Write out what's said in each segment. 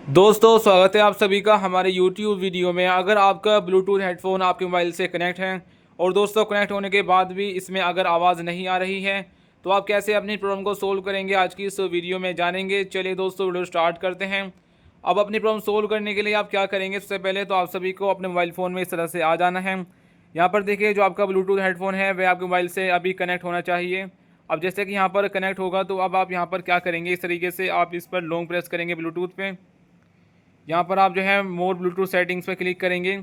दोस्तों स्वागत है आप सभी का हमारे YouTube वीडियो में। अगर आपका ब्लूटूथ हेडफोन आपके मोबाइल से कनेक्ट है और दोस्तों कनेक्ट होने के बाद भी इसमें अगर आवाज़ नहीं आ रही है तो आप कैसे अपनी प्रॉब्लम को सोल्व करेंगे, आज की इस वीडियो में जानेंगे। चलिए दोस्तों वीडियो स्टार्ट करते हैं। अब अपनी प्रॉब्लम सोल्व करने के लिए आप क्या करेंगे, सबसे पहले तो आप सभी को अपने मोबाइल फ़ोन में इस तरह से आ जाना है। यहाँ पर देखिए जो आपका ब्लूटूथ हेडफोन है वह आपके मोबाइल से अभी कनेक्ट होना चाहिए। अब जैसे कि यहाँ पर कनेक्ट होगा तो अब आप यहाँ पर क्या करेंगे, इस तरीके से आप इस पर लॉन्ग प्रेस करेंगे ब्लूटूथ पे। यहाँ पर आप जो है मोर ब्लूटूथ सेटिंग्स पे क्लिक करेंगे।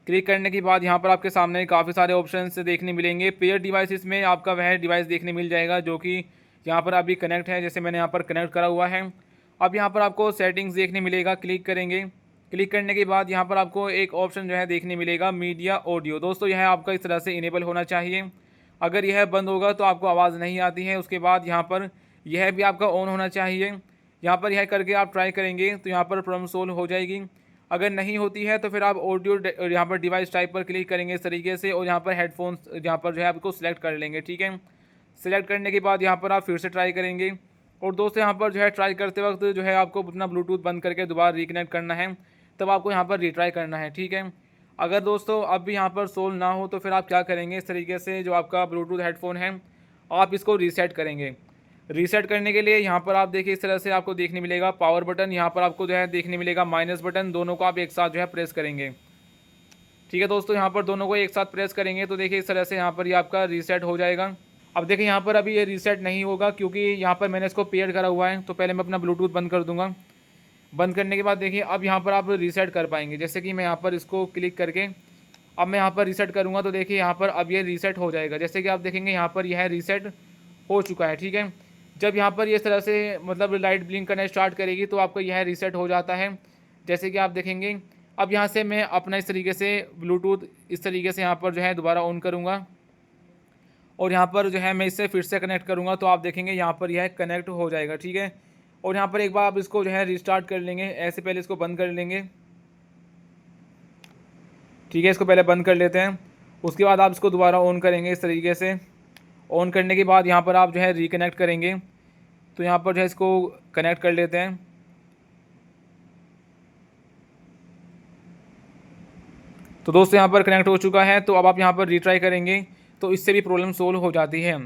क्लिक करने के बाद यहाँ पर आपके सामने काफ़ी सारे ऑप्शन देखने मिलेंगे। पेयर डिवाइसेस में आपका वह डिवाइस देखने मिल जाएगा जो कि यहाँ पर अभी कनेक्ट है, जैसे मैंने यहाँ पर कनेक्ट करा हुआ है। अब यहाँ पर आपको सेटिंग्स देखने मिलेगा, क्लिक करेंगे। क्लिक करने के बाद यहाँ पर आपको एक ऑप्शन जो है देखने मिलेगा मीडिया ऑडियो। दोस्तों यह आपका इस तरह से इनेबल होना चाहिए। अगर यह बंद होगा तो आपको आवाज़ नहीं आती है। उसके बाद यहाँ पर यह भी आपका ऑन होना चाहिए। यहाँ पर यह करके आप ट्राई करेंगे तो यहाँ पर प्रॉब्लम सोल्व हो जाएगी। अगर नहीं होती है तो फिर आप ऑडियो यहाँ पर डिवाइस टाइप पर क्लिक करेंगे इस तरीके से, और यहाँ पर हेडफोन्स यहाँ पर जो है आपको सिलेक्ट कर लेंगे। ठीक है, सिलेक्ट करने के बाद यहाँ पर आप फिर से ट्राई करेंगे। और दोस्तों यहाँ पर जो है ट्राई करते वक्त जो है आपको अपना ब्लूटूथ बंद करके दोबारा रिकनेक्ट करना है, तब आपको यहाँ पर रीट्राई करना है। ठीक है, अगर दोस्तों अब भी यहाँ पर सोल्व ना हो तो फिर आप क्या करेंगे, इस तरीके से जो आपका ब्लूटूथ हेडफोन है आप इसको रीसेट करेंगे। रीसेट करने के लिए यहाँ पर आप देखिए इस तरह से आपको देखने मिलेगा पावर बटन, यहाँ पर आपको जो है देखने मिलेगा माइनस बटन। दोनों को आप एक साथ जो है प्रेस करेंगे। ठीक है दोस्तों, यहाँ पर दोनों को एक साथ प्रेस करेंगे तो देखिए इस तरह से यहाँ पर ये आपका रीसेट हो जाएगा। अब देखिए यहाँ पर अभी ये रीसेट नहीं होगा क्योंकि यहाँ पर मैंने इसको पेयर करा हुआ है। तो पहले मैं अपना ब्लूटूथ बंद कर दूंगा। बंद करने के बाद देखिए अब यहाँ पर आप रीसेट कर पाएंगे। जैसे कि मैं यहाँ पर इसको क्लिक करके अब मैं यहाँ पर रीसेट करूँगा तो देखिए यहाँ पर अब ये रीसेट हो जाएगा। जैसे कि आप देखेंगे यहाँ पर यह रीसेट हो चुका है। ठीक है, जब यहाँ पर इस तरह से मतलब लाइट ब्लिंक करना स्टार्ट करेगी तो आपका यह रीसेट हो जाता है। जैसे कि आप देखेंगे अब यहाँ से मैं अपना इस तरीके से ब्लूटूथ इस तरीके से यहाँ पर जो है दोबारा ऑन करूँगा और यहाँ पर जो है मैं इससे फिर से कनेक्ट करूँगा तो आप देखेंगे यहाँ पर यह कनेक्ट हो जाएगा। ठीक है, और यहाँ पर एक बार आप इसको जो है रिस्टार्ट कर लेंगे, ऐसे पहले इसको बंद कर लेंगे। ठीक है, इसको पहले बंद कर लेते हैं। उसके बाद आप इसको दोबारा ऑन करेंगे इस तरीके से। ऑन करने के बाद यहाँ पर आप जो है रिकनेक्ट करेंगे। तो यहाँ पर जो है इसको कनेक्ट कर लेते हैं। तो दोस्तों यहाँ पर कनेक्ट हो चुका है। तो अब आप यहाँ पर रीट्राई करेंगे तो इससे भी प्रॉब्लम सोल्व हो जाती है।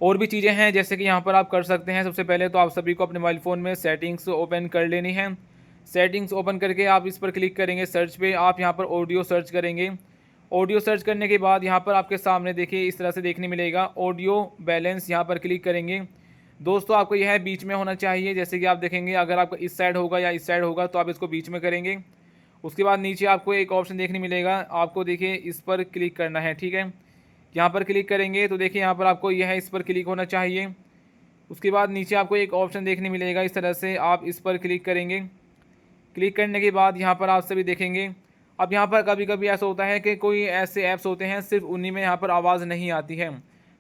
और भी चीज़ें हैं जैसे कि यहाँ पर आप कर सकते हैं। सबसे पहले तो आप सभी को अपने मोबाइल फ़ोन में सेटिंग्स ओपन कर लेनी है। सेटिंग्स ओपन करके आप इस पर क्लिक करेंगे, सर्च पे आप यहाँ पर ऑडियो सर्च करेंगे। ऑडियो सर्च करने के बाद यहाँ पर आपके सामने देखिए इस तरह से देखने मिलेगा ऑडियो बैलेंस, यहाँ पर क्लिक करेंगे। दोस्तों आपको यह बीच में होना चाहिए। जैसे कि आप देखेंगे अगर आपका इस साइड होगा या इस साइड होगा तो आप इसको बीच में करेंगे। उसके बाद नीचे आपको एक ऑप्शन देखने मिलेगा, आपको देखिए इस पर क्लिक करना है। ठीक है, यहाँ पर क्लिक करेंगे तो देखिए यहाँ पर आपको यह इस पर क्लिक होना चाहिए। उसके बाद नीचे आपको एक ऑप्शन देखने मिलेगा, इस तरह से आप इस पर क्लिक करेंगे। क्लिक करने के बाद यहाँ पर आप सभी देखेंगे अब यहाँ पर कभी कभी ऐसा होता है कि कोई ऐसे ऐप्स होते हैं सिर्फ उन्हीं में यहाँ पर आवाज़ नहीं आती है।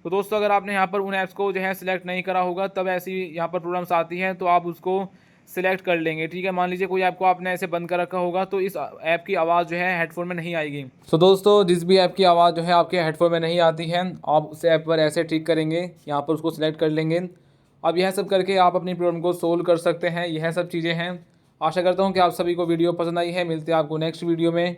तो दोस्तों अगर आपने यहाँ पर उन ऐप्स को जो है सिलेक्ट नहीं करा होगा तब ऐसी यहाँ पर प्रॉब्लम्स आती हैं, तो आप उसको सिलेक्ट कर लेंगे। ठीक है, मान लीजिए कोई ऐप को आपने ऐसे बंद कर रखा होगा तो इस ऐप की आवाज़ जो है हेडफोन में नहीं आएगी। तो दोस्तों जिस भी ऐप की आवाज़ जो है आपके हेडफोन में नहीं आती है आप उस ऐप पर ऐसे ठीक करेंगे, यहाँ पर उसको सिलेक्ट कर लेंगे। अब यह सब करके आप अपनी प्रॉब्लम को सोल्व कर सकते हैं। यह सब चीज़ें हैं। आशा करता हूँ कि आप सभी को वीडियो पसंद आई है। मिलते हैं आपको नेक्स्ट वीडियो में।